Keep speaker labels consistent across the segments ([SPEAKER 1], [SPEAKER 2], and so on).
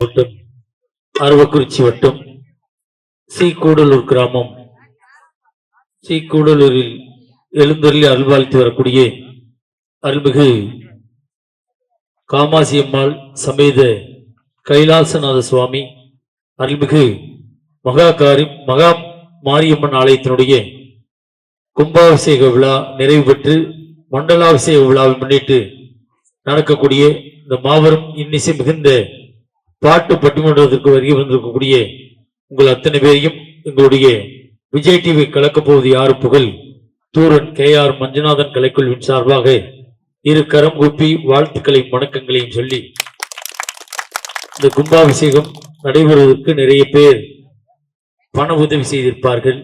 [SPEAKER 1] வட்டம் அரவக்குறிச்சி வட்டம் சி கூடலூர் கிராமம் சி கூடலூரில் எழுந்தருளி அருள்வாழ்த்தி வரக்கூடிய அருள்மிகு காமாசி அம்மாள் சமேத கைலாசநாத சுவாமி அருள்மிகு மகா மாரியம்மன் ஆலயத்தினுடைய கும்பாபிஷேக விழா நிறைவு பெற்று மண்டலாபிஷேக விழாவை முன்னிட்டு நடக்கக்கூடிய இந்த மாபெரும் இன்னிசை மிகுந்த பாட்டு பட்டிமன்றத்திற்கு வருகை வந்திருக்கக்கூடிய உங்கள் அத்தனை பேரையும் எங்களுடைய விஜய் டிவி கலக்கப் போவது யாரு புகழ் தூரன் KR மஞ்சுநாதன் கலைக்குழுவின் சார்பாக இரு கரம் கூப்பி வாழ்த்துக்களையும் வணக்கங்களையும் சொல்லி, இந்த கும்பாபிஷேகம் நடைபெறுவதற்கு நிறைய பேர் பண உதவி செய்திருப்பார்கள்,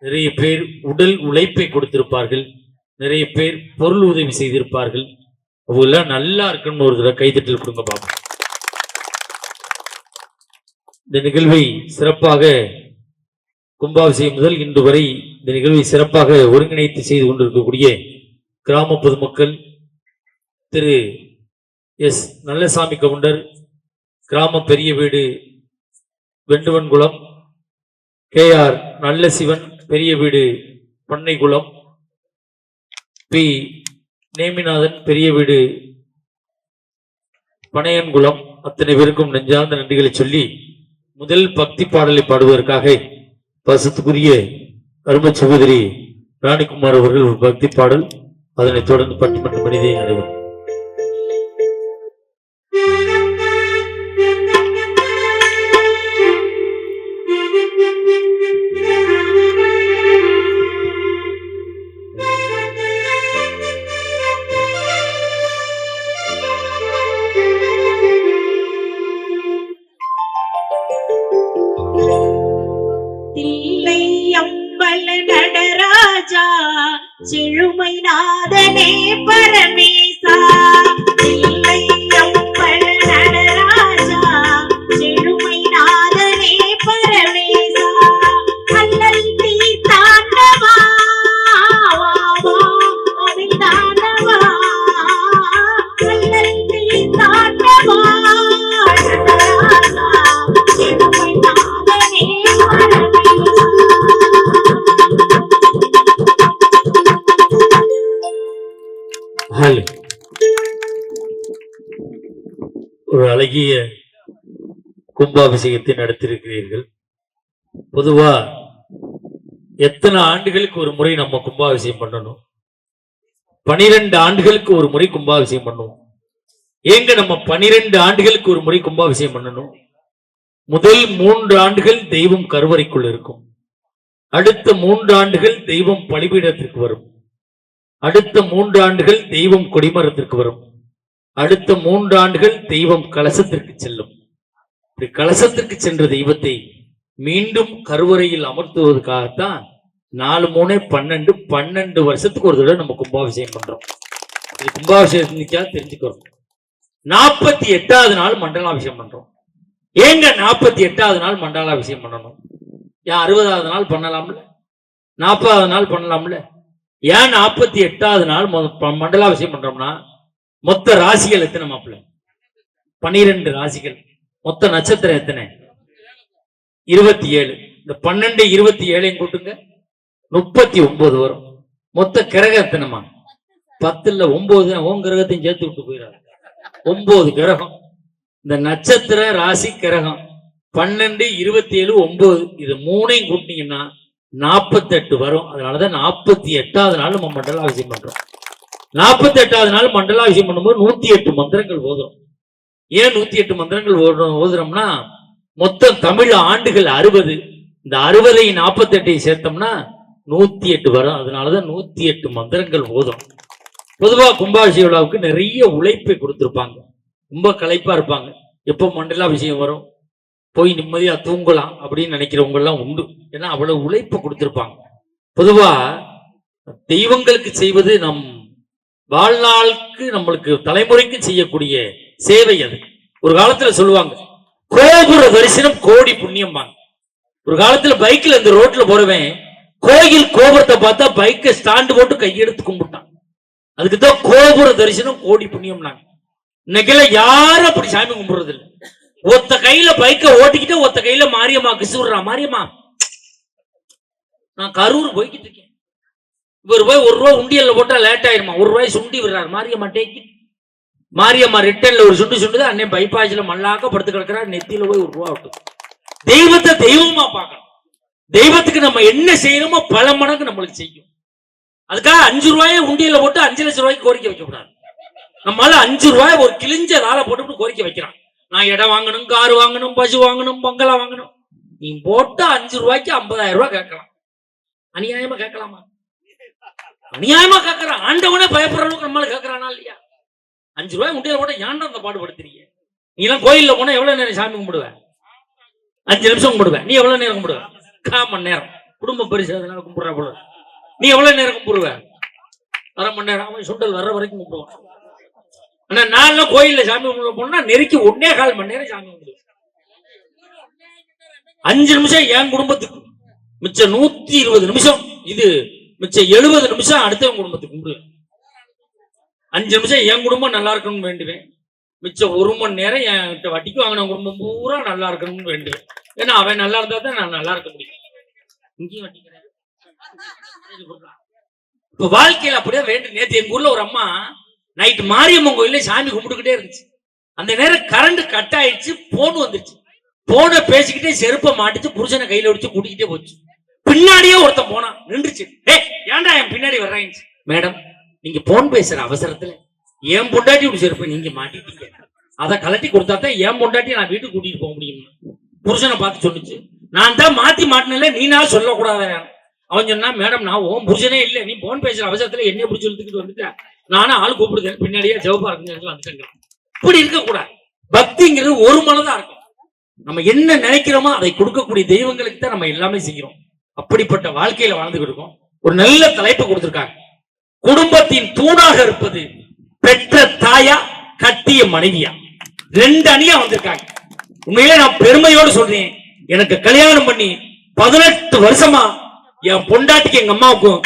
[SPEAKER 1] நிறைய பேர் உடல் உழைப்பை கொடுத்திருப்பார்கள், நிறைய பேர் பொருள் உதவி செய்திருப்பார்கள். அவங்கெல்லாம் நல்லா இருக்குன்னு ஒரு தடவை கைதட்டல் கொடுங்க பாப்பா. இந்த நிகழ்வை சிறப்பாக கும்பாபிஷேகம் முதல் இன்று வரை இந்த நிகழ்வை சிறப்பாக ஒருங்கிணைத்து செய்து கொண்டிருக்கக்கூடிய கிராம பொதுமக்கள், திரு எஸ் நல்லசாமி கவுண்டர், கிராம பெரிய வீடு வெண்டுவன்குளம், KR நல்ல சிவன் பெரிய வீடு பண்ணைக்குளம், பி நேமிநாதன் பெரிய வீடு பனையன்குளம், அத்தனை பேருக்கும் நெஞ்சார்ந்த நன்றிகளை சொல்லி முதல் பக்தி பாடலை பாடுவதற்காக பசுத்துக்குரிய அருமை சகோதரி ராணிக்குமார் அவர்கள் ஒரு பக்தி பாடல், அதனைத் தொடர்ந்து பட்டிமன்ற மனிதை நடைபெறும்.
[SPEAKER 2] நடராஜா செழுமை நாதனே பரமேசா, இல்லை அம்பல நடராஜா செழுமை நாதனே பரமேசா, அல்லல் தீர்த்தாண்டவா அவிந்தாண்டவா, அல்லல் தீர்த்தாண்டவா நடராஜா செழுமை நாதனே பரமேசா.
[SPEAKER 1] ஒரு அழகிய கும்பாபிஷேகத்தை நடத்தியிருக்கிறீர்கள். பொதுவா எத்தனை ஆண்டுகளுக்கு ஒரு முறை நம்ம கும்பாபிஷேகம் பண்ணணும்? 12 ஆண்டுகளுக்கு ஒரு முறை கும்பாபிஷேகம் பண்ணுவோம். ஏங்க நம்ம 12 ஆண்டுகளுக்கு ஒரு முறை கும்பாபிஷேகம் பண்ணணும்? முதல் 3 ஆண்டுகள் தெய்வம் கருவறைக்குள் இருக்கும், அடுத்த 3 ஆண்டுகள் தெய்வம் பலிபீடத்திற்கு வரும், அடுத்த 3 ஆண்டுகள் தெய்வம் கொடிமரத்திற்கு வரும், அடுத்த 3 ஆண்டுகள் தெய்வம் கலசத்திற்கு செல்லும். கலசத்திற்கு சென்ற தெய்வத்தை மீண்டும் கருவறையில் அமர்த்துவதற்காகத்தான் 4 3 12 வருஷத்துக்கு ஒரு தடவை நம்ம கும்பாபிஷேகம் பண்றோம். இது கும்பாபிஷேகம் தெரிஞ்சுக்கிறோம். 48வது நாள் மண்டலாபிஷேகம் பண்றோம். ஏங்க 48வது நாள் மண்டலாபிஷேகம் பண்ணணும்? ஏன் 60வது நாள் பண்ணலாம்ல, 40வது நாள் பண்ணலாம்ல? ஏன் 48வது நாள் மண்டலாபிஷேகம் பண்றோம்னா, மொத்த ராசிகள் எத்தனை மாப்பிள்ள? 12 ராசிகள். மொத்த நட்சத்திரம் எத்தனை? 27. இந்த 12 27 கூட்டுங்க, 39 வரும். மொத்த கிரகம் எத்தனைமா? 10 இல்ல 9. உன் கிரகத்தையும் சேர்த்து விட்டு போயிடாது. 9 கிரகம். இந்த நட்சத்திர ராசி கிரகம் 12 27 9, இது 3ஐயும் கூட்டினீங்கன்னா 48 வரும். அதனாலதான் 48வது நாள் நம்ம மண்டலாபிஷேகம் பண்றோம். 48வது நாள் மண்டலாபிஷேகம் பண்ணும்போது 108 மந்திரங்கள் ஓதுறோம். ஏன் 108 மந்திரங்கள் ஓதுறோம்னா, மொத்தம் தமிழ் ஆண்டுகள் 60. இந்த 60ஐ 48ஐ சேர்த்தோம்னா 108 வரும். அதனாலதான் 108 மந்திரங்கள் ஓதுறோம். பொதுவா கும்பாபிஷேக விழாவுக்கு நிறைய உழைப்பை கொடுத்திருப்பாங்க. ரொம்ப களைப்பா இருப்பாங்க. எப்போ மண்டலாபிஷேகம் வரும், போய் நிம்மதியா தூங்கலாம் அப்படின்னு நினைக்கிறவங்க எல்லாம் உண்டு. ஏன்னா அவ்வளவு உழைப்பு கொடுத்திருப்பாங்க. பொதுவா தெய்வங்களுக்கு செய்வது நம் வாழ்நாளுக்கு நம்மளுக்கு தலைமுறைக்கு செய்யக்கூடிய சேவை. அது ஒரு காலத்துல சொல்லுவாங்க, கோபுர தரிசனம் கோடி புண்ணியம். ஒரு காலத்துல பைக்ல இந்த ரோட்ல போறவன் கோயில் கோபுரத்தை பார்த்தா பைக்கை ஸ்டாண்டு போட்டு கையெடுத்து கும்பிட்டான். அதுக்குதான் கோபுர தரிசனம் கோடி புண்ணியம். இன்னைக்கெல்லாம் யாரும் அப்படி சாமி கும்பிடுறது இல்லை. ஒத்த கையில பைக்க ஓட்டிக்கிட்டு ஒத்த கையில மாரியம்மா கிசுடுறா. மாரியம்மா நான் கரூர் போய்கிட்டு இருக்கேன். இவர் போய் ₹1 உண்டியல்ல போட்டா லேட் ஆயிருமா, ₹1 சுண்டி விடுறாரு. மாரியம்மா டேக்கி. மாரியம்மா ரிட்டர்ன்ல ஒரு சுண்டு அண்ணன் பைபாஸ்ல மல்லாக்க படுத்து கிடக்குறாரு. நெத்தியில போய் ₹1 விட்டு. தெய்வத்தை தெய்வமா பார்க்கணும். தெய்வத்துக்கு நம்ம என்ன செய்யணுமோ பல மடங்கு நம்மளுக்கு செய்யும். அதுக்காக ₹5 உண்டியல்ல போட்டு 5 லட்சம் ரூபாய்க்கு கோரிக்கை வைக்க கூடாது. நம்மளால ₹5 ஒரு கிழிஞ்ச தாளை போட்டு கோரிக்கை வைக்கிறான். நான் இடம் வாங்கணும், கார் வாங்கணும், பசு வாங்கணும், பங்களா வாங்கணும். நீ போட்டு ₹5 50,000 கேட்கலாம். அநியாயமா கேட்கலாமா? அநியாயமா கேட்கறான். ஆண்டவனே பயப்படுற அளவுக்கு நம்மளால கேட்கறானா இல்லையா? ₹5 உண்டியல போட்ட ஏன்டா அந்த பாடுபடுத்துறீங்க? நீ எல்லாம் கோயில்ல போனா எவ்வளவு நேரம் சாமி கும்பிடுவேன்? 5 நிமிஷம் கும்பிடுவேன். நீ எவ்வளவு நேரம் கும்பிடுவேன்? 1/4 மணி நேரம். குடும்ப பரிசு அதனால கும்பிடுற போல. நீ எவ்வளவு நேரம் கும்பிடுவேன்? 1/2 மணி நேரம். அவன் சுண்டல் வர்ற வரைக்கும் கும்பிடுவான். ஆனா நான் கோயில்ல சாமி கும்பிட போனா நெருக்கி 1.25 மணி நேரம் சாமி கும்பிடுவேன். 5 நிமிஷம் என் குடும்பத்துக்கு, மிச்சம் 120 நிமிஷம் இது, மிச்சம் 70 நிமிஷம் அடுத்த குடும்பத்துக்கு கும்பிடுவேன். 5 நிமிஷம் என் குடும்பம் நல்லா இருக்கணும்னு வேண்டுவேன். மிச்சம் 1 மணி நேரம் என்கிட்ட வட்டிக்கு வாங்கின குடும்பம் பூரா நல்லா இருக்கணும்னு வேண்டுவேன். ஏன்னா அவன் நல்லா இருந்தா தான் நான் நல்லா இருக்க முடியும். இங்கேயும் வட்டிக்கிறேன். இப்ப வாழ்க்கையில அப்படியே வேண்டும். நேற்று எங்க ஊர்ல ஒரு அம்மா நைட்டு மாரியம்மன் கோயில சாமி கும்பிட்டுக்கிட்டே இருந்துச்சு. அந்த நேரம் கரண்ட் கட் ஆயிடுச்சு. போன் வந்துருச்சு. போன பேசிக்கிட்டே செருப்பை மாட்டிச்சு. புருஷனை கையில ஒடிச்சு கூட்டிக்கிட்டே போச்சு. பின்னாடியே ஒருத்தன் போனான். நின்றுச்சு. ஏன்டா என் பின்னாடி வர்றாங்க? மேடம், நீங்க போன் பேசுற அவசரத்துல என் பொண்டாட்டி இப்படி செருப்பு நீங்க மாட்டிட்டீங்க. அதை கலட்டி கொடுத்தா தான் என் பொண்டாட்டி நான் வீட்டுக்கு கூட்டிட்டு போக முடியும். புருஷனை பார்த்து சொன்னிச்சு. நான் தான் மாத்தி மாட்டினல, நீனா சொல்லக்கூடாத. அவன் சொன்னா, மேடம் நான் உன் புருஷனே இல்லை, நீ போன் பேசுற அவசரத்துல என்ன பிடிச்சி இழுத்துக்கிட்டு வந்துட்டேன். நானும் ஆள் கூப்பிடுதேன் பின்னாடியே ஜவப்பா இருக்கு வந்துட்டேங்க. இப்படி இருக்கக்கூடாது. பக்திங்கிறது ஒரு மனதா இருக்கும். நம்ம என்ன நினைக்கிறோமோ அதை கொடுக்கக்கூடிய தெய்வங்களுக்கு தான் நம்ம எல்லாமே செய்கிறோம். அப்படிப்பட்ட வாழ்க்கையில வாழ்ந்துகிட்டு இருக்கோம். ஒரு நல்ல தலைப்பு கொடுத்திருக்காங்க. குடும்பத்தின் தூணாக இருப்பது பெற்ற தாயா கட்டிய மனைவியா. 2 அணியா வந்திருக்காங்க. உண்மையிலே நான் பெருமையோடு சொல்றேன். எனக்கு கல்யாணம் பண்ணி 18 வருஷமா என் பொண்டாட்டிக்கு எங்க அம்மாவுக்கும்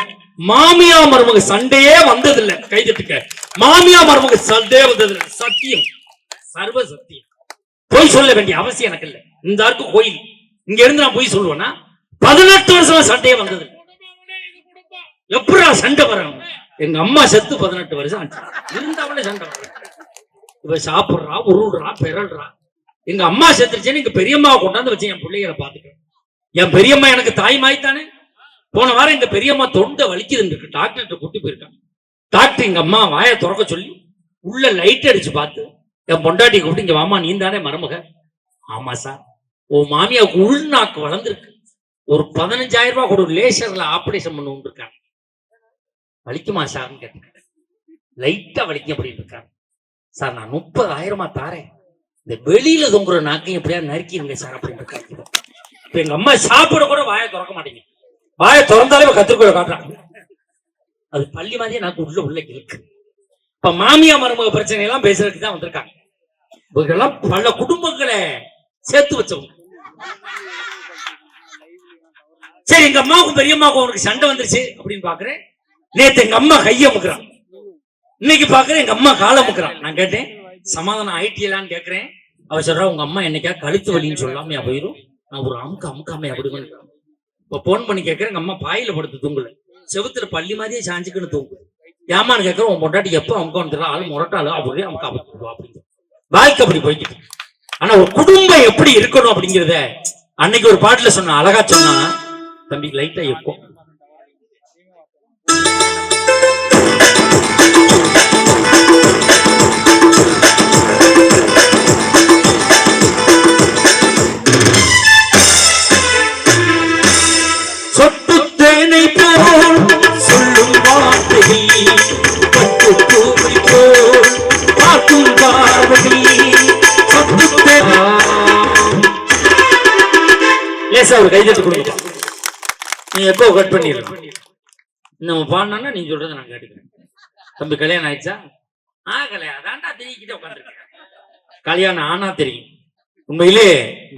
[SPEAKER 1] மாமியா மருமக சண்டையே வந்ததில்லை. கைதட்டுக்க. மாமியா மருமக சண்டையே வந்ததில்லை. சத்தியம், சர்வ சத்தியம். பொய் சொல்ல வேண்டிய அவசியம் எனக்கு இல்லை. இந்த ஆருக்கு கோயில் இங்க இருந்து நான் போய் சொல்லுவேன்னா 18 வருஷமா சண்டையே வந்தது. எப்படா சண்டை வரணும்? எங்க அம்மா செத்து 18 வருஷம் ஆச்சு. இருந்தாவளே சண்டை வர. இவ சாப்பிடுறா, உருள்றா, பெறல்றா. எங்க அம்மா செத்துருச்சேன்னு எங்க பெரியம்மாவை கொண்டாந்து வச்சு என் பிள்ளைகளை பாத்துக்கிறேன். என் பெரியம்மா எனக்கு தாய் மாய்த்தானே. போன வாரம் எங்க பெரியம்மா தொண்டை வலிக்குதுன்னு இருக்கு. டாக்டர்கிட்ட கூட்டி போயிருக்காங்க. டாக்டர் எங்க அம்மா வாயை திறக்க சொல்லி உள்ள லைட் அடிச்சு பார்த்து என் பொண்டாட்டி கூப்பிட்டு, இங்க வாமா நீ தானே மருமக? ஆமா சார். உன் மாமியாவுக்கு உள்நாக்கு வளர்ந்துருக்கு. ஒரு 15,000 கூட லேசர்ல ஆபரேஷன் பண்ணுவோம் இருக்காங்க. வலிக்குமா சார்ன்னு கேட்டேன். லைட்டா வலிக்கும் அப்படின்னு இருக்காங்க. சார் நான் 30,000 தாரேன், இந்த வெளியில தொங்குற நாக்கையும் எப்படியா நறுக்கிடுங்க சார் அப்படின்னு இருக்காங்க. இப்ப எங்க அம்மா சாப்பிட கூட வாயை திறக்க மாட்டேங்க. வாயை திறந்தாலே கத்திரிக்கோளை காட்டுறாங்க. அது பள்ளி மாதிரியே நாக்கு உள்ள இருக்கு. இப்ப மாமியா மருமக பிரச்சனை எல்லாம் பேசுறதுக்கு தான் வந்திருக்காங்க. இவங்கெல்லாம் பல குடும்பங்களை சேர்த்து வச்சவங்க. சரி, எங்க அம்மாவுக்கும் பெரியம்மாவுக்கும் அவனுக்கு சண்டை வந்துருச்சு அப்படின்னு பாக்குறேன். நேத்து எங்க அம்மா கைய முக்குறான். இன்னைக்கு பாக்குறேன் எங்க அம்மா காலை முக்குறான். நான் கேட்டேன், சமாதானம் ஆயிட்டியலான்னு கேட்கிறேன். அவ சொல்றா, உங்க அம்மா என்னைக்கா கழுத்து வலின்னு சொல்லாமே போயிரும், நான் ஒரு அமுக்காமே அப்படி பண்ணி. இப்ப போன் பண்ணி கேட்கிறேன். எங்க அம்மா பாயில படுத்து தூங்கல, செவுத்துல பள்ளி மாதிரியே சாஞ்சுக்குன்னு தூங்குது. ஏமான்னு கேட்கிறேன். உன் பொண்டாட்டி எப்ப அமுக்க வந்துடுறா, ஆளு முரட்டாளு அப்படியே அமுக்க அப்படிங்க. வாழ்க்கை அப்படி போய்கிட்டு. ஆனா ஒரு குடும்பம் எப்படி இருக்கணும் அப்படிங்கிறத அன்னைக்கு ஒரு பாட்டுல சொன்ன அழகா சொன்னா, தம்பி லைட்டா இருக்கும். சொட்டு தேனை போல் சொல்லும் வார்த்தையில் பட்டு பூவை போல் பார்க்கும் பார்வையில் சொட்டு தேனை. லேசா ஒரு கைதட்டு கொடுங்க. நீ எப்போ கட் பண்ணிடலாம். நம்ம பாடினா நீ சொல்றதை நான் கேட்டுக்கிறேன். தம்பி கல்யாணம் ஆயிடுச்சா? ஆகலையா? அதான்டா தெரிஞ்சுக்கிட்டே உட்காந்துருக்கேன். கல்யாணம் ஆனா தெரியும். உண்மையிலே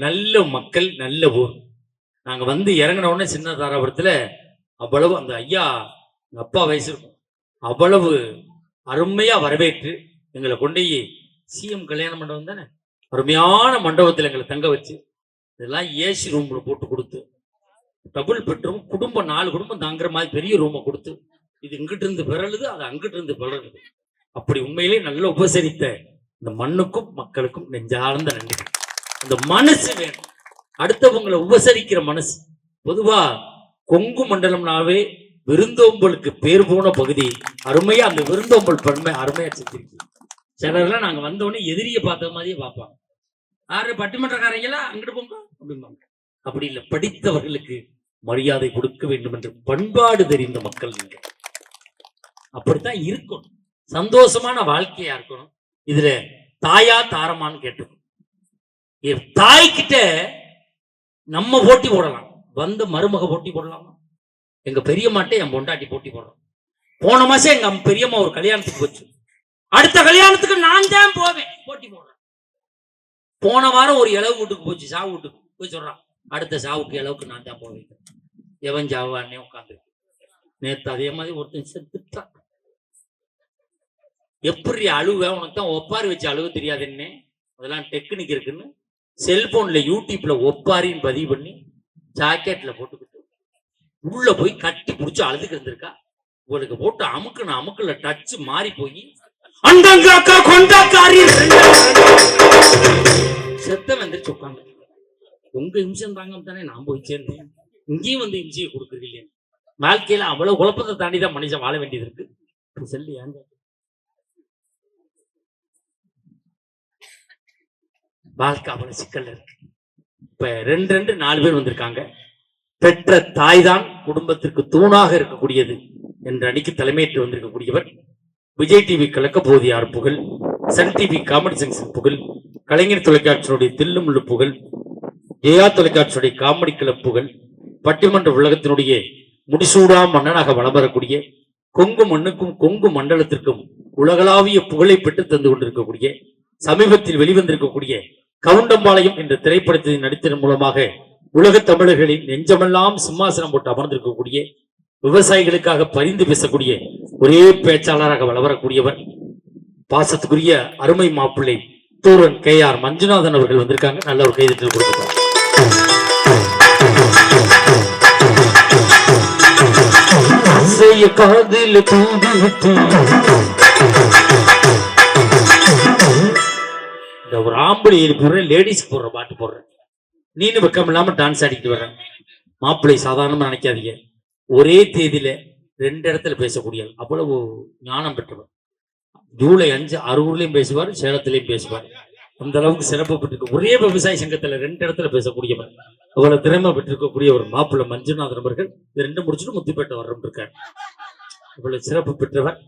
[SPEAKER 1] நல்ல மக்கள், நல்ல ஊர். நாங்க வந்து இறங்கின உடனே சின்ன தாராபுரத்துல அவ்வளவு, அந்த ஐயா எங்க அப்பா வயசு இருக்கும், அவ்வளவு அருமையா வரவேற்று எங்களை கொண்டு சிஎம் கல்யாண மண்டபம் தானே அருமையான மண்டபத்தில் எங்களை தங்க வச்சு இதெல்லாம் ஏசி ரூம்ல போட்டு கொடுத்து டபுள் பெட்ரூம் குடும்பம் 4 குடும்பம் தாங்குற மாதிரி பெரிய ரூமை கொடுத்து இது இங்கிட்டு இருந்து பிறழுது அது அங்கிட்டு இருந்து பிறழுது. அப்படி உண்மையிலே நல்ல உபசரித்த இந்த மண்ணுக்கும் மக்களுக்கும் நெஞ்சார்ந்த நன்றி. அந்த மனசு வேணும், அடுத்தவங்களை உபசரிக்கிற மனசு. பொதுவா கொங்கு மண்டலம்னாவே விருந்தோம்பலுக்கு பேர் போன பகுதி. அருமையா அந்த விருந்தோம்பல் பன்மை அருமையா செஞ்சிருக்கு. சிலர்லாம் நாங்க வந்தோடனே எதிரியை பார்த்த மாதிரியே பார்ப்பாங்க. ஆறு பட்டிமன்றக்காரங்களா அங்கிட்டு போங்க அப்படிம்பாங்க. அப்படி இல்லை, படித்தவர்களுக்கு மரியாதை கொடுக்க வேண்டும் என்று பண்பாடு தெரிந்த மக்கள் நீங்க. அப்படித்தான் இருக்கணும், சந்தோஷமான வாழ்க்கையா இருக்கணும். இதுல தாயா தாரமான்னு கேட்டிருக்கோம். தாய்கிட்ட நம்ம போட்டி போடலாம், வந்த மருமக போட்டி போடலாமா? எங்க பெரியம்மாட்டே என் பொண்டாட்டி போட்டி போடுறோம். போன மாசம் எங்க பெரியம்மா ஒரு கல்யாணத்துக்கு போச்சு, அடுத்த கல்யாணத்துக்கு நான் தான் போவேன், போட்டி போடுறேன். போன வாரம் ஒரு இளவு வீட்டுக்கு போச்சு, சாவு வீட்டுக்கு போய் சொல்றான், அடுத்த சாவுக்கு இளவுக்கு நான் தான் போவேன். எவன் சாவானே உட்காந்து. நேத்து அதே மாதிரி ஒருத்தன் செத்துட்டான். எப்படி அழுவ? உனக்கு தான் ஒப்பாரி வச்சு அழுவ தெரியாதுன்னே. அதெல்லாம் டெக்னிக் இருக்குன்னு செல்போன்ல யூடியூப்ல ஒப்பாரின்னு பதிவு பண்ணி ஜாக்கெட்ல போட்டுக்கிட்டு உள்ள போய் கட்டி புடிச்சு அழுதுக்கு இருந்திருக்கா. உங்களுக்கு போட்டு அமுக்குல டச்சு மாறி போய் அண்டங்காக்கா கொண்டாக்காரி செத்தம் வந்துருச்சு உட்காந்து. உங்க இம்சம் தாங்க தானே நான் போய் சேர்ந்தேன், இங்கேயும் வந்து இம்சையை கொடுக்குறீங்க. வாழ்க்கையில அவ்வளவு குழப்பத்தை தாண்டிதான் மனுஷன் வாழ வேண்டியது இருக்கு. சொல்லி ஏங்க வாழ்க்கை அவ்வளவு சிக்கல் இருக்கு. இப்ப 2 பேர் வந்திருக்காங்க. பெற்ற தாய்தான் குடும்பத்திற்கு தூணாக இருக்கக்கூடியது என்ற அணிக்கு தலைமையேற்று வந்திருக்கக்கூடியவர் விஜய் டிவி கலக்க போதியார் புகழ், சன் டிவி காமெடி செங்ஷன் புகழ், கலைஞர் தொலைக்காட்சியினுடைய தில்லுமுள்ளு புகழ், ஜெயா தொலைக்காட்சியுடைய காமெடி கிளப் புகழ், பட்டிமன்ற உலகத்தினுடைய முடிசூடா மன்னனாக வலம் வரக்கூடிய கொங்கு மண்ணுக்கும் கொங்கு மண்டலத்திற்கும் உலகளாவிய புகழை பெற்று தந்து கொண்டிருக்கக்கூடிய சமீபத்தில் வெளிவந்திருக்கக்கூடிய கவுண்டம்பாளையம் என்ற திரைப்படத்தின் நடித்ததன் மூலமாக உலக தமிழர்களின் நெஞ்சமெல்லாம் சிம்மாசனம் போட்டு அமர்ந்திருக்கக்கூடிய விவசாயிகளுக்காக பரிந்து பேசக்கூடிய ஒரே பேச்சாளராக வளரக்கூடியவர் பாசத்துக்குரிய அருமை மாப்பிள்ளை தூரன் KR மஞ்சுநாதன் அவர்கள் வந்திருக்காங்க. நல்ல ஒரு கைதட்டல் கொடுக்கிறார். இந்த ஒரு ஆம்பளை போடுறேன், லேடிஸ் போடுற பாட்டு போடுறேன், நீனு வெக்கம் இல்லாம டான்ஸ் ஆடிக்கிட்டு வர்றேன். மாப்பிள்ளை சாதாரணமா நினைக்காதீங்க, ஒரே தேதியில 2 இடத்துல பேசக்கூடிய அவ்வளவு ஞானம் பெற்றவர். ஜூலை 5 அரூர்லயும் பேசுவார், சேலத்திலையும் பேசுவார். அந்த அளவுக்கு சிறப்பு பெற்றிருக்க ஒரே விவசாய சங்கத்துல 2 இடத்துல பேசக்கூடியவர், அவ்வளவு திறமை பெற்றிருக்கக்கூடிய ஒரு மாப்பிள்ளை மஞ்சுநாதன் அவர்கள். இது 2 முடிச்சுட்டு முத்திப்பேட்டை வர்றோம் இருக்கார். அவ்வளவு சிறப்பு பெற்றவர்.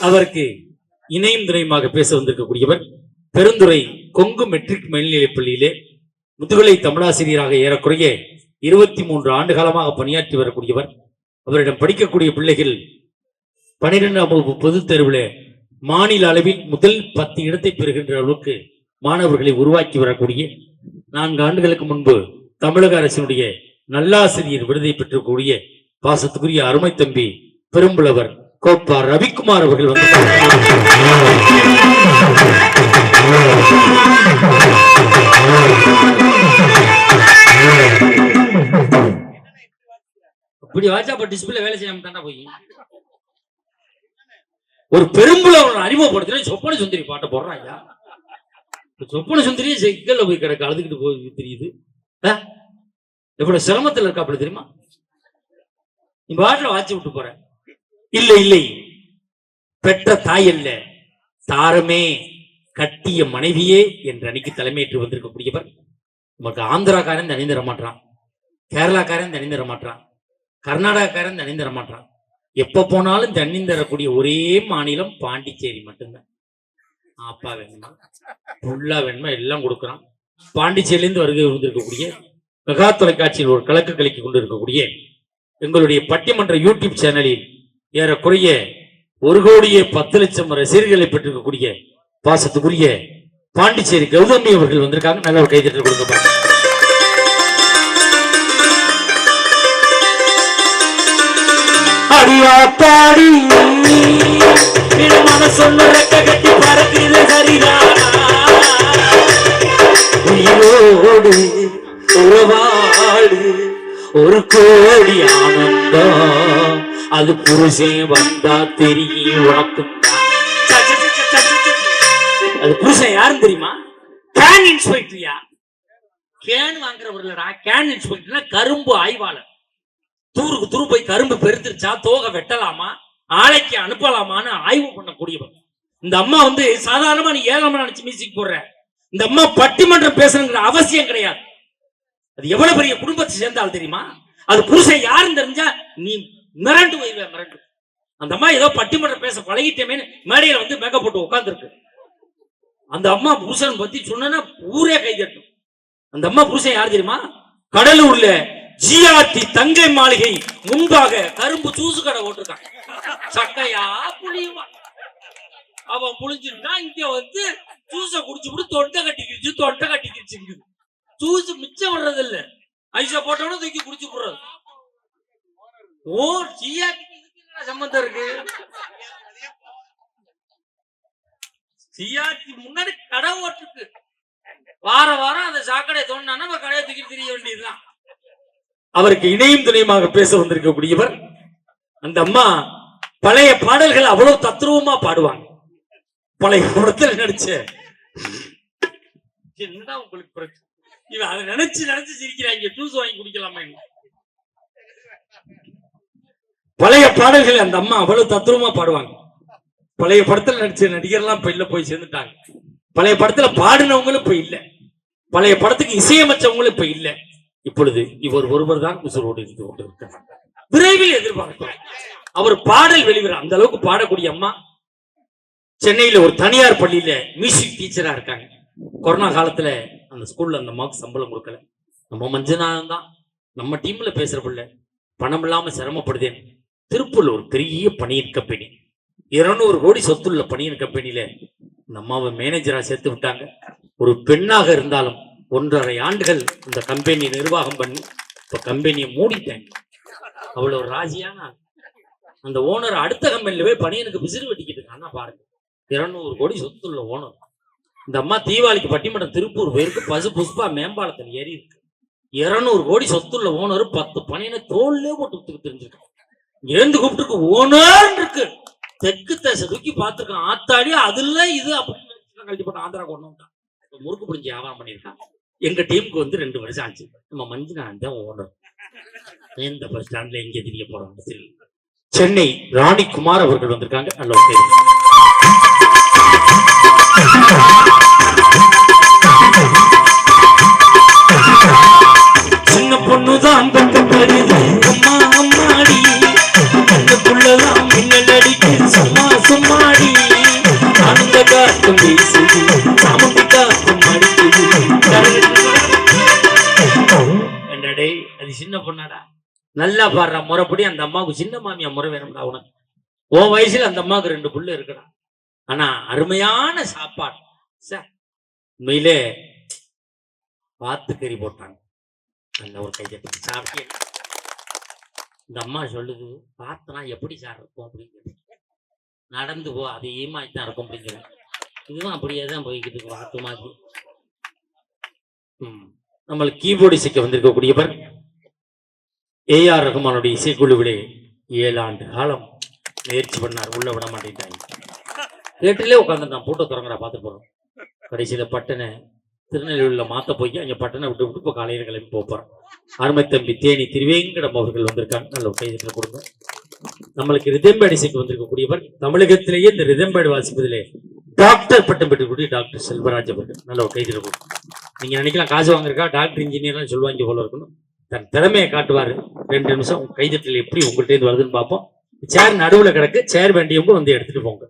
[SPEAKER 1] அவருக்கு இணையும் துணையுமாக பேச வந்திருக்கக்கூடியவர் பெருந்துறை கொங்கு மெட்ரிக் மேல்நிலைப் பள்ளியிலே முதுகலை தமிழாசிரியராக ஏறக்குறைய 23 ஆண்டு காலமாக பணியாற்றி வரக்கூடியவர். அவரிடம் படிக்கக்கூடிய பிள்ளைகள் 12ஆம் வகுப்பு பொதுத் தேர்வில் மாநில அளவில் முதல் 10 இடத்தை பெறுகின்ற அளவுக்கு மாணவர்களை உருவாக்கி வரக்கூடிய 4 ஆண்டுகளுக்கு முன்பு தமிழக அரசினுடைய நல்லாசிரியர் விருதை பெற்றக்கூடிய பாசத்துக்குரிய அருமை தம்பி பெரும்புலவர் கோப்பா ரவிக்குமார் அவர்கள் வந்து இப்படி வாட்சா டிஸ்பிளே வேலை செய்யாம தாண்டா போய் ஒரு பெரும்புலவர் அறிமுகப்படுத்துற சொப்பன சுந்தரி பாட்டை போடுறான். ஐயா, சொப்பன சுந்தரியே சிக்கல்ல போய் கிடக்க அழுதுகிட்டு போய் தெரியுது. எவ்வளவு சிரமத்தில் இருக்கா அப்படி தெரியுமா? நீ பாட்டில வாட்சி விட்டு போற. இல்லை இல்லை, பெற்ற தாய் அல்ல, தாரமே கட்டிய மனைவியே என்ற அணிக்கு தலைமையேற்று வந்திருக்கக்கூடியவர். நமக்கு ஆந்திராக்காரன் தனி தர மாட்டான், கேரளாக்காரன் தனி தர மாட்டான், கர்நாடகாக்காரன் தனி தர மாட்டான். எப்ப போனாலும் தண்ணி தரக்கூடிய ஒரே மாநிலம் பாண்டிச்சேரி மட்டும்தான். அப்பா வேணுமா, புல்லா வேணுமா, எல்லாம் கொடுக்குறான். பாண்டிச்சேரியிலிருந்து வருகை வந்திருக்கக்கூடிய மெகா தொலைக்காட்சியில் ஒரு கலக்கு கலக்கி கொண்டு இருக்கக்கூடிய எங்களுடைய பட்டிமன்ற யூடியூப் சேனலில் ஏறக்குறைய 1,10,00,000 ரசிகர்களை பெற்றிருக்கக்கூடிய பாசத்துக்குரிய பாண்டிச்சேரி கௌதமி அவர்கள் வந்திருக்காங்க. நல்ல ஒரு கைதட்டல் கொடுக்க. அடியாத்தாடி மனசொல்ல கட்டி பறக்குது சரிதானா, என்னோடு உறவாடு ஒரு கோடி ஆனந்தம் அது புருஷன் வந்தா தெரியும் உனக்கும் அது புருஷன் யாரும் தெரியுமா? கேன் இன்ஸ்பெக்டரியா? கேன் வாங்குறவர்களடா. கேன் இன்ஸ்பெக்டர்னா கரும்பு ஆய்வாளர். தூருக்கு தூரு போய் கரும்பு பெருத்துருச்சா தோகை வெட்டலாமா ஆலைக்கு அனுப்பலாமான்னு ஆய்வு பண்ணக்கூடியவர். இந்த அம்மா வந்து சாதாரணமா நீ 7 மணி நினைச்சு மியூசிக் போடுற. இந்த அம்மா பட்டிமன்றம் பேசணுங்கிற அவசியம் கிடையாது. அது எவ்வளவு பெரிய குடும்பத்தை சேர்ந்தால் தெரியுமா? அது புருஷன் யாருன்னு தெரிஞ்சா நீ மிரண்டு போய்வே மிரண்டு. அந்த அம்மா ஏதோ பட்டிமன்றம் பேச பழகிட்டேமேன்னு மேடையில வந்து மேக்கப் போட்டு உட்கார்ந்துருக்கு. அந்த அம்மா புருஷன் பத்தி சொன்னா ஊரே கைதட்டும். அந்த அம்மா புருஷன் யாரு தெரியுமா? கடலூர்ல ஜிஆர்டி தங்கை மாளிகை முன்பாக கரும்பு ஜூஸ் கடை ஓட்டிருக்கான். சக்கையா புளியுமா அவன் புளிஞ்சுட்டா இங்க வந்து ஜூஸ குடிச்சு தொண்டை கட்டிக்கிச்சு ஜூஸ் மிச்சம் வர்றது இல்ல. ஐசா போட்டோன்னு தூக்கி குடிச்சு போடுறது. ஓ ஜிஆர்டி சம்பந்தம் இருக்கு. ஜிஆர்டி முன்னாடி கடை ஓட்டுருக்கு. வாரம் அந்த சாக்கடை தோணுனா நம்ம கடையை தூக்கி தெரிய வேண்டியதுதான். அவருக்கு இணையும் துணையுமாக பேச வந்திருக்கக்கூடியவர். அந்த அம்மா பழைய பாடல்கள் அவ்வளவு தத்ரூபமா பாடுவாங்க. பழைய படத்தில் நடிச்ச என்ன உங்களுக்கு பிரச்சனை? இவன் அதை நினைச்சு சிரிக்கிறாங்க. ஜூஸ் வாங்கி குடிக்கலாமா? பழைய பாடல்கள் அந்த அம்மா அவ்வளவு தத்ரூபமா பாடுவாங்க. பழைய படத்துல நடிச்ச நடிகர்லாம் இப்ப இல்ல, போய் சேர்ந்துட்டாங்க. பழைய படத்துல பாடினவங்களும் இப்ப இல்ல. பழைய படத்துக்கு இசையமைச்சவங்களும் இப்ப இல்ல. இப்பொழுது இவர் ஒருவர் தான் உசுரோடு இருந்து கொண்டிருக்கிறார். விரைவில் எதிர்பார்க்கிறோம் அவர் பாடல் வெளிவர. அந்த அளவுக்கு பாடக்கூடிய அம்மா சென்னையில ஒரு தனியார் பள்ளியில மியூசிக் டீச்சரா இருக்காங்க. கொரோனா காலத்துல அந்த ஸ்கூல்ல அந்த அம்மாவுக்கு சம்பளம் கொடுக்கல. நம்ம மஞ்சநாதன் தான் நம்ம டீம்ல பேசுற பிள்ளை பணம் இல்லாம சிரமப்படுதேன். திருப்பூர்ல ஒரு பெரிய பணியின் கம்பெனி 200 கோடி சொத்துள்ள பணியின் கம்பெனியில இந்த அம்மாவை மேனேஜரா சேர்த்து விட்டாங்க. ஒரு பெண்ணாக இருந்தாலும் 1.5 ஆண்டுகள் இந்த கம்பெனி நிர்வாகம் பண்ணி இப்ப கம்பெனியை மூடிட்டாங்க. அவ்வளவு ஒரு ராசியான அந்த ஓனர் அடுத்த கம்பெனில போய் பணியனுக்கு விசிறு வெட்டிக்கிட்டு இருக்காங்க. பாருங்க, 200 கோடி சொத்துள்ள ஓனர். இந்த அம்மா தீபாவளிக்கு பட்டிமன்றம் திருப்பூர் போயிருக்கு. பசு புஷ்பா மேம்பாலத்தில் ஏறி இருக்கு. 200 கோடி சொத்துள்ள ஓனர் 10 பணியனை தோல்லே போட்டு தெரிஞ்சிருக்காங்க. இருந்து கூப்பிட்டு ஓனர் இருக்கு. தெற்கு தேச தூக்கி பார்த்துருக்கான். ஆத்தாடி அதுல இது அப்படின்னு கழிச்சு போட்டு ஆந்திரா கொண்டு வந்தான். முறுக்கு பிடிஞ்சி வியாபாரம் பண்ணியிருக்கான். எங்க டீமுக்கு வந்து 2 வருஷம் ஆச்சு. நம்ம மஞ்சுநாதன் தான் ஓனர். எந்த பஸ் ஸ்டாண்ட்ல எங்க தெரிய போறாங்க. சென்னை ராணிக்குமார் அவர்கள் வந்திருக்காங்க. நல்ல சின்ன பொண்ணுதான் அம்மாடி அந்த புள்ளதான் மின்னல் அடிக்கு சும்மா சும்மாடி அந்த காத்தும் வீசி சாமுண்டி காத்தும் அடிக்குது. அது சின்ன பொண்ணாடா, நல்லா பாடுற முறைப்படி. அந்த அம்மாவுக்கு சின்ன மாமியா முறை வேணும்டா. உனக்கு உன் வயசுல அந்த அம்மாவுக்கு 2 புள்ள இருக்குடா. ஆனா அருமையான சாப்பாடு சார். உண்மையிலே வாத்துக்கறி போட்டாங்க. நல்ல ஒரு கையை சாப்பிட்டு இந்த அம்மா சொல்லுது, பார்த்தனா எப்படி சார் இருக்கும் அப்படிங்கிறது. நடந்து போ அது ஏமாத்தான் இருக்கும் அப்படிங்கிற. இதுவும் அப்படியே தான் போய்கிட்டு இருக்கு வாத்து மாதிரி. நம்மளுக்கு கீபோர்டு இசைக்க வந்திருக்கக்கூடியவர் ஏஆர் ரகுமானுடைய இசைக்குழுவிலே 7 ஆண்டு காலம் முயற்சி பண்ணார். உள்ள விட மாட்டேன்ட்டாங்க. கேட்டிலே உட்காந்து நான் பூட்டை திறங்கடா பார்த்து போறோம். கடைசியில பட்டனை திருநெல்வேலியில மாத்த போய் அங்க பட்டனை விட்டு இப்போ காலையில கிளம்பி போறோம். அருமை தம்பி தேனி திருவேங்கடம் அவர்கள் வந்திருக்காங்க. நல்ல ஒரு கைதில் கொடுங்க. நம்மளுக்கு ரிதம்பேடு இசைக்கு வந்திருக்கக்கூடியவர் தமிழகத்திலேயே இந்த ரிதம்பேடு வாசிப்பதிலே டாக்டர் பட்டம் பெற்றக்கூடிய டாக்டர் செல்வராஜ் அவர்கள். நல்ல ஒரு கைதில் கொடுங்க. நீங்க நினைக்கலாம் காசு வாங்கிருக்கா டாக்டர் இன்ஜினியர்லாம் சொல்லுவாங்க போல இருக்கணும். தன் திறமையை காட்டுவாரு. 2 நிமிஷம் கைதட்டில் எப்படி உங்கள்கிட்ட இருந்து வருதுன்னு பார்ப்போம். சேர் நடுவுல கிடக்கு. சேர் வேண்டியவங்க வந்து எடுத்துட்டு போங்க.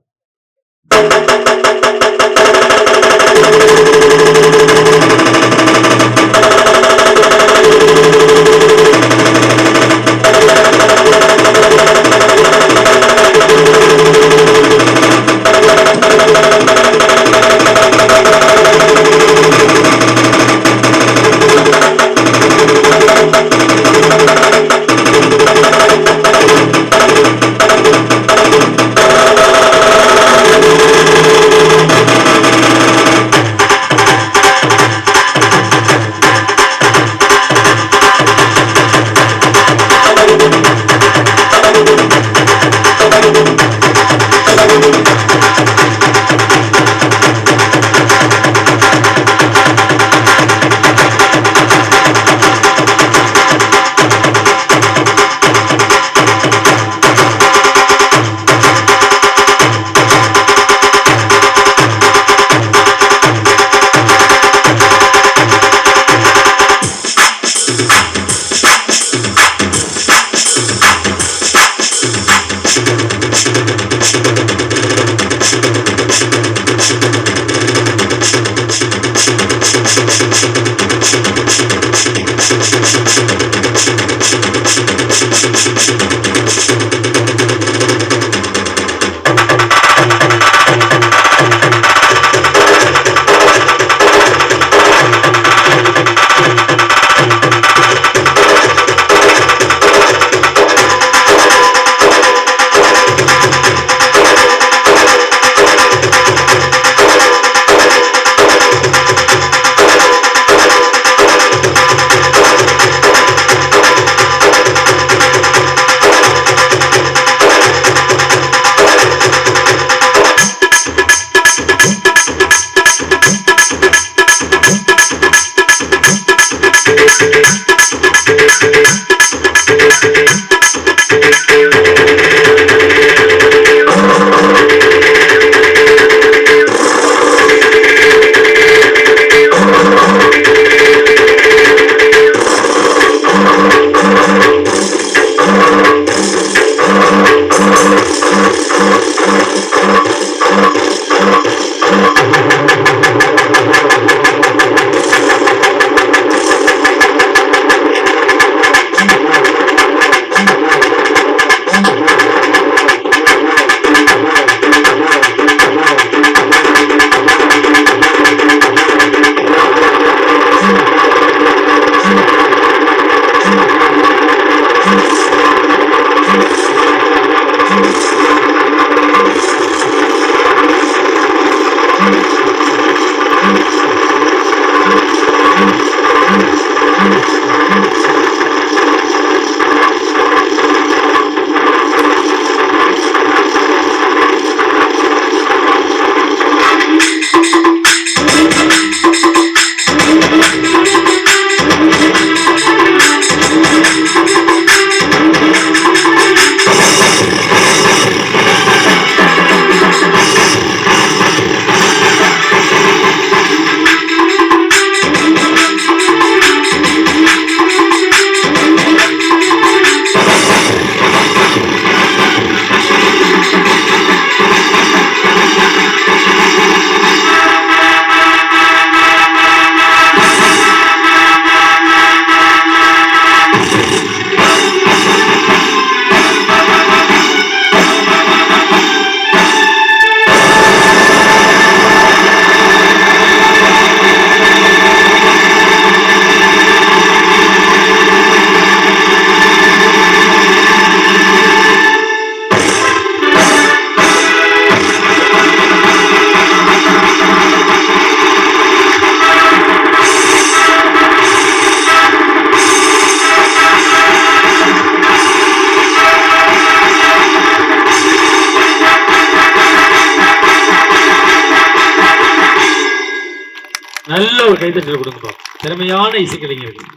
[SPEAKER 1] நல்ல ஒரு கைத்தட்டல் கொடுங்க. திறமையான இசைக்கலைஞர்கள்.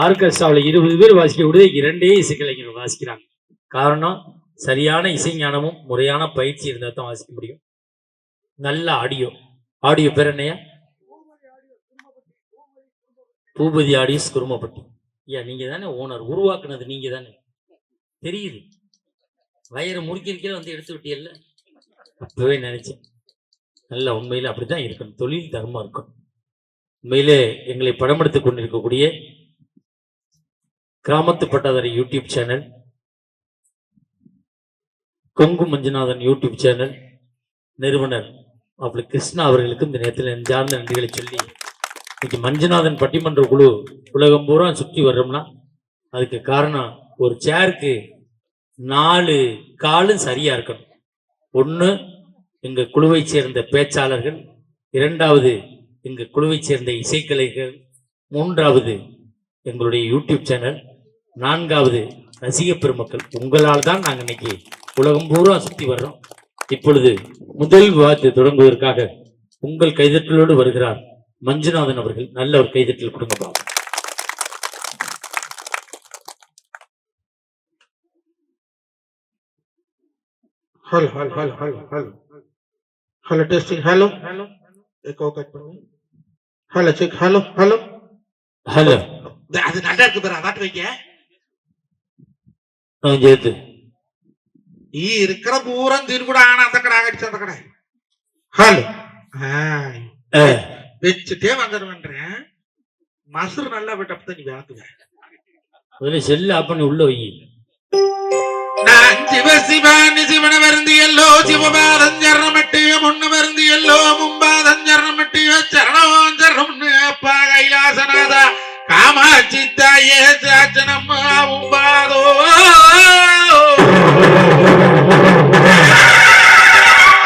[SPEAKER 1] ஆர்கெஸ்ட்ராவில் 20 பேர் வாசிக்க விட 2 இசைக்கலைஞர்கள் வாசிக்கிறாங்க. காரணம் சரியான இசைஞானமும் முறையான பயிற்சி இருந்தால் தான் வாசிக்க முடியும். நல்ல ஆடியோ. ஆடியோ பேர் என்னையா? பூபதி ஆடியோஸ் குருமப்பட்டி. ஐயா நீங்க தானே ஓனர், உருவாக்குனது நீங்க தானே, தெரியுது. வயிறு முடிக்கிறதுக்கே வந்து எடுத்து விட்டியல்ல, அப்பவே நினைச்சேன். நல்ல உண்மையில அப்படித்தான் இருக்கணும், தொழில் தர்மம் இருக்கணும். உண்மையிலே எங்களை படம் எடுத்துக் கொண்டிருக்கக்கூடிய கிராமத்து பட்டாதாரி YouTube channel, Kongu Manjunathan YouTube channel நிறுவனர் அப்படி கிருஷ்ணா அவர்களுக்கும் இந்த நேரத்தில் நெஞ்சார்ந்த நன்றிகளை சொல்லி, இன்னைக்கு மஞ்சுநாதன் பட்டிமன்ற குழு உலகம் பூரா சுற்றி வர்றோம்னா அதுக்கு காரணம் ஒரு சேருக்கு 4 காலும் சரியா இருக்கணும். ஒன்று எங்க குழுவை சேர்ந்த பேச்சாளர்கள், 2வது எங்க குழுவை சேர்ந்த இசைக்கலைஞர்கள், 3வது எங்களுடைய யூடியூப் சேனல், 4வது ரசிக பெருமக்கள். உங்களால் தான் நாங்கள் இன்னைக்கு உலகம் பூரா சுற்றி வர்றோம். இப்பொழுது முதல் விவாதத்தை தொடங்குவதற்காக உங்கள் கைதட்டலோடு வருகிறார் மஞ்சுநாதன் அவர்கள். நல்ல ஒரு கைதட்டல் கொடுங்க Babu.
[SPEAKER 3] Hello hello hello hello hello hello testing hello एक और कट பண்ணுங்க. Hello check hello hello
[SPEAKER 1] hello.
[SPEAKER 3] அது நல்லா இருக்கு பாரு, அதாட்டு வைக்க.
[SPEAKER 1] ஜெயத்து
[SPEAKER 3] ஈ இருக்கிற பூரம் திருக்குட ஆனா அந்த கடை அடிச்சு அந்த கடை. ஹலோ வச்சுட்டே வந்துடுவேன்றேன். மசுறு நல்லா விட்டப்ப நீ வேத்துவ.
[SPEAKER 1] முதல்ல செல்லு ஆப் பண்ணி உள்ள வை.
[SPEAKER 3] நான் சிவ சிவானி சிவன வருந்தியல்லோ சிவபாதஞ்சரணமட்டியோ முன்னு வருந்தியல்லோ மும்பாதஞ்சரணமட்டியோ சரணம் சரணம்னு அப்பா கைலாசநாதா காமாட்சி தாயே சாச்சனம்மா மும்பாதோ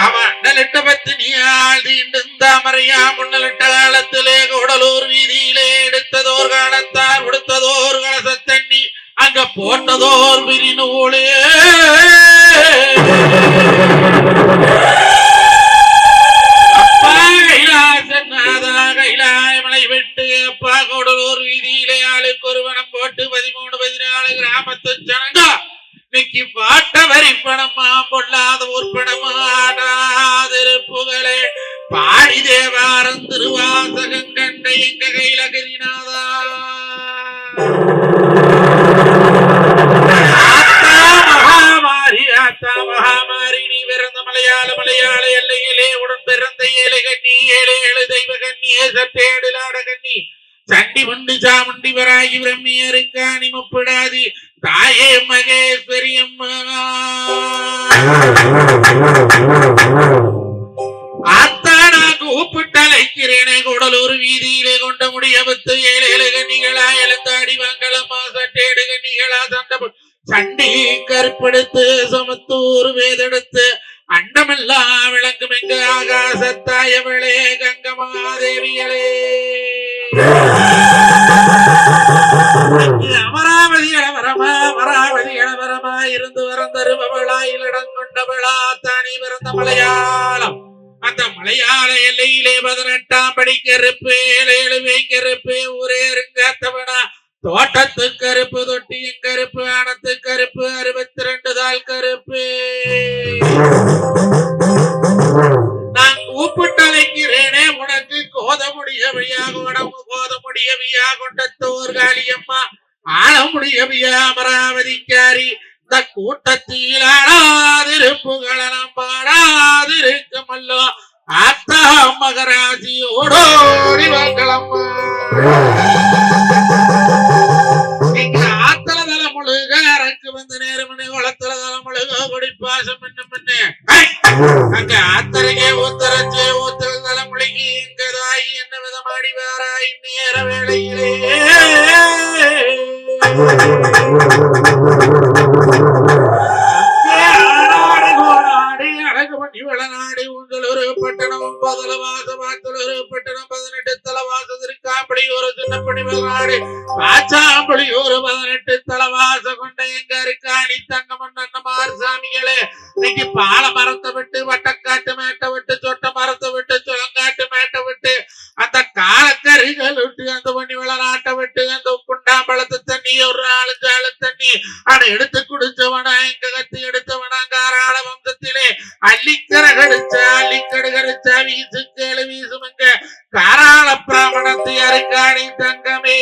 [SPEAKER 3] அவண்டலிட்ட பத்தினியாள் தீண்டும் தாமரையா முன்னலிட்ட காலத்திலே கூடலூர் வீதியிலே எடுத்ததோர் காலத்தார் கொடுத்ததோர் கலசத்தண்ணி அங்க போட்டதோர் விரிநூலே அப்பா கைலாசநாதா கைலாய மலை விட்டு அப்பா கூடலூர்
[SPEAKER 4] வீதியிலே ஆளுக்கு ஒரு வனம் போட்டு 13-14 கிராமத்து ஜனங்க இன்னைக்கு பாட்ட வரி பணமா பொல்லாத உற்படமாடாதிருப்புகளே பாடி தேவாரம் திருவாசகம் கண்ட எங்க கையில கிரிநாதா மகாமாரி நீ பிறந்த மலையாள எல்லையிலே உடன் பிறந்த ஏழு கண்ணி 7 தெய்வ கண்ணியே சற்றேடுலாட கண்ணி சண்டி முண்டு சாமுண்டி வராகி பிரம்மியருக்காணி முப்பிடாதி தாயே மகேஸ்வரி அம்மா ஆத்தானா கூப்பிட்டழைக்கிறேனே கூடலூர் வீதியிலே கொண்ட முடியபத்து 7 கண்ணிகளா எழுந்தாடி மங்களம்மா சற்றேடு கண்ணிகளா சண்டி கருப்பெடுத்து சமத்தூர் வேதெடுத்து அண்டமெல்லாம் விளங்கும் எங்க ஆகாசத்தாயவளே கங்கமாதேவியளே அமராவதி இளவரமா இருந்து வரந்தருபவளாயில் இடம் கொண்டவளா தானி பிறந்த மலையாளம் அந்த மலையாள எல்லையிலே 18ஆம் படி கருப்பு 7 கருப்பு ஊரே இருங்கத்தவனா தோட்டத்து கருப்பு தொட்டியும் கருப்பு ஆனத்து கருப்பு 62 தாள் கருப்பு நான் கூப்பிட்டழைக்கிறேனே உனக்கு கோதமுடியவையா கொண்டத்தோர் காளியம்மா ஆழமுடியவையா அமராவதிக்காரி இந்த கூட்டத்தில் ஆடாதிருப்புகளை நாம் பாடாதிருக்கமல்லோ ஆத்தா மகராசியோடோடி வாங்களம்மா ஆத்தல தல முழுக அரக்கு வந்து நேரமணி குளத்தல தல முழுக கொடி பாசம் அங்க ஆத்தரையே ஊத்தரச்சே ஊத்தல் தல முழுகி எங்க தாயி என்ன விதமாடி வாராய் நேர வேளையிலே வளநாடு உங்கள் ஒரு பட்டணம் 9 வாசல் ஒரு பட்டணம் 18 தலவாசம் இருக்காம்படி ஒரு சின்னப்படி வளநாடு பாச்சாம்படி ஒரு 18 தலவாச கொண்ட எங்க இருக்காணி தங்கமன்னமார் சாமிகளே இன்னைக்கு பால மரத்தை விட்டு வட்டக்காட்டு மேட்டை விட்டு சொட்ட மரத்தை விட்டு சுழங்காட்டு மேட்டை விட்டு அந்த காலக்கறிகள் விட்டு அந்த பண்ணி வளநாட்டை விட்டு அந்த குண்டாம்பழத்து தண்ணி ஒரு 4 சாலு தண்ணி அதை எடுத்து குடிச்சவனா எங்க கத்தி எடுத்தவனா காராள வம்சத்திலே அள்ளிக்கடுகடிச்சா வீசு கேளு வீசுமங்க காராள பிராமணத்தை அரைக்காணி தங்கமே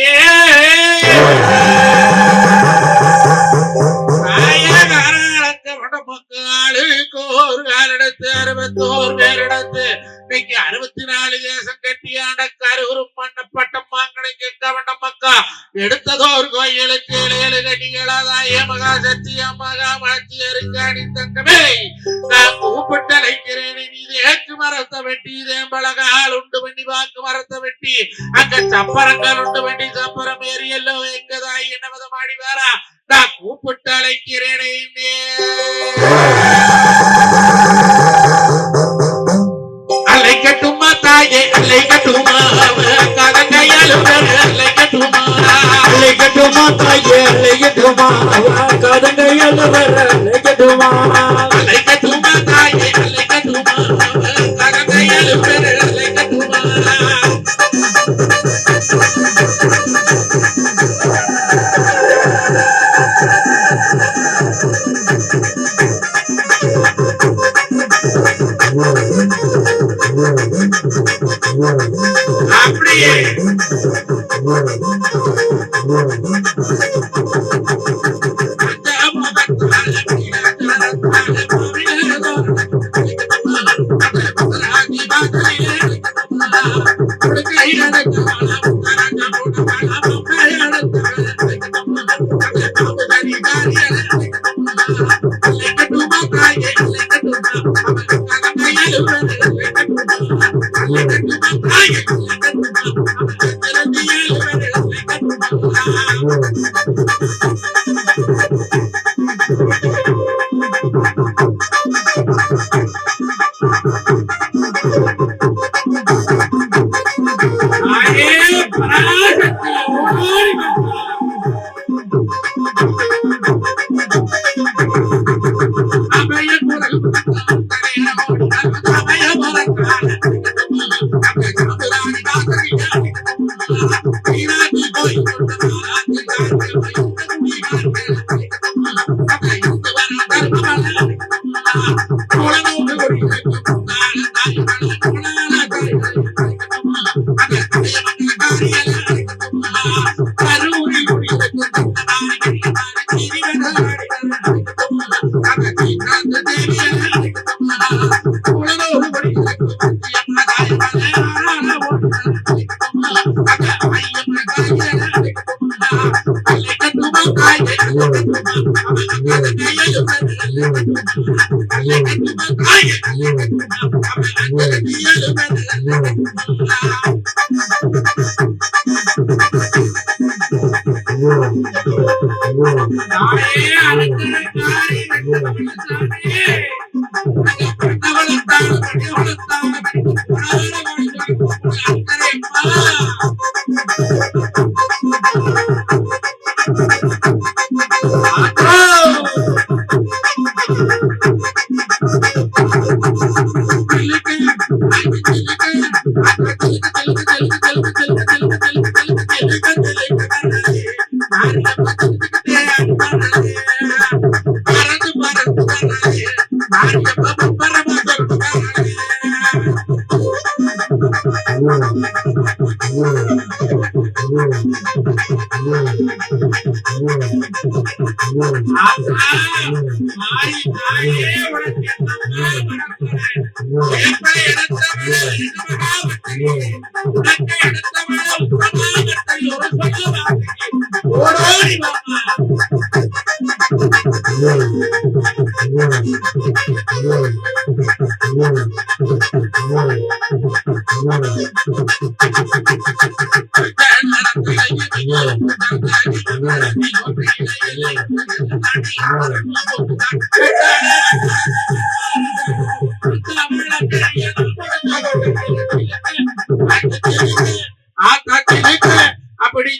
[SPEAKER 4] காராளக்க வடமக்காளு கோர் காலிடத்து 61 பேரிடத்து இன்னைக்கு 64 தேசம் கட்டியான கருவுரு மண்ண பட்டம் வாங்கினீங்க கவண்ட மக்கா எடுத்ததோர் கோயிலுக்கு 7 கட்டிகளாதாய மகா சத்தியா மகா மாட்சி அருக்காணி தங்கமே நான் கூப்பிட்டழைக்கிறேன் நீ தேக்கு மரத்தை வெட்டி தேம்பழகால் உண்டு பண்ணி வாக்கு மரத்தை வெட்டி அங்க சப்பரங்கள் உண்டு பண்ணி சப்பரம் ஏரியல்லோ எங்க தாய் என்ன விதமாடி வேறா நான் கூப்பிட்டு அழைக்கிறேனே அலைக்கட்டுமா தாயே அலைக்கட்டுமா கதங்கையாலும் அலைக்கட்டுமா தாயே அலைக்கட்டுமா கதங்கையாலும் அலைக்கட்டுமா தாயே அலைக்கட்டுமா கதங்கையாலும் அலைக்கட்டுமா அப்படியே Hoy அப்படி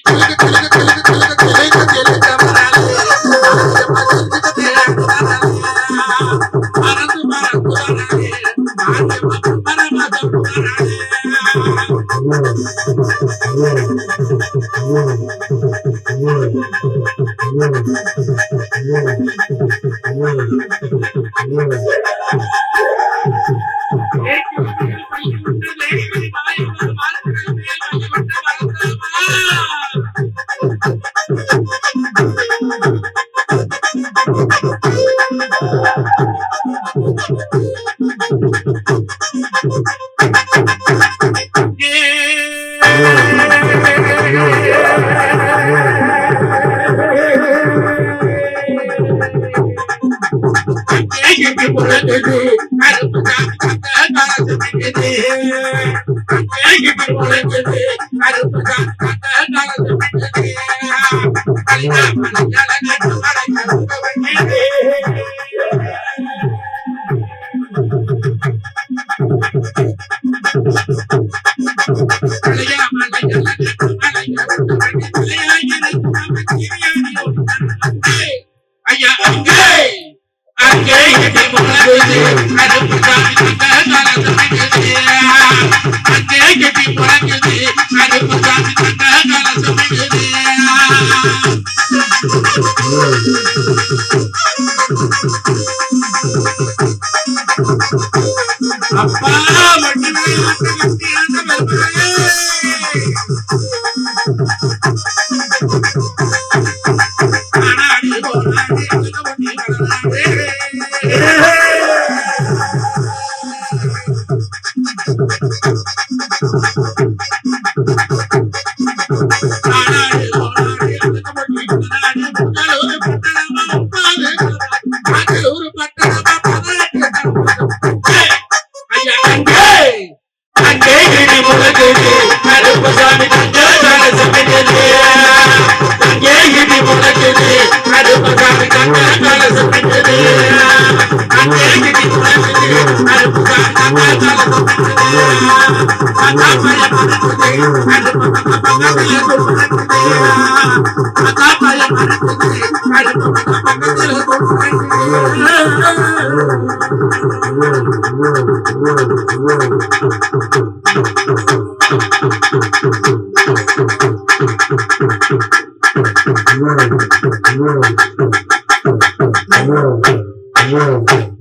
[SPEAKER 3] Yeah.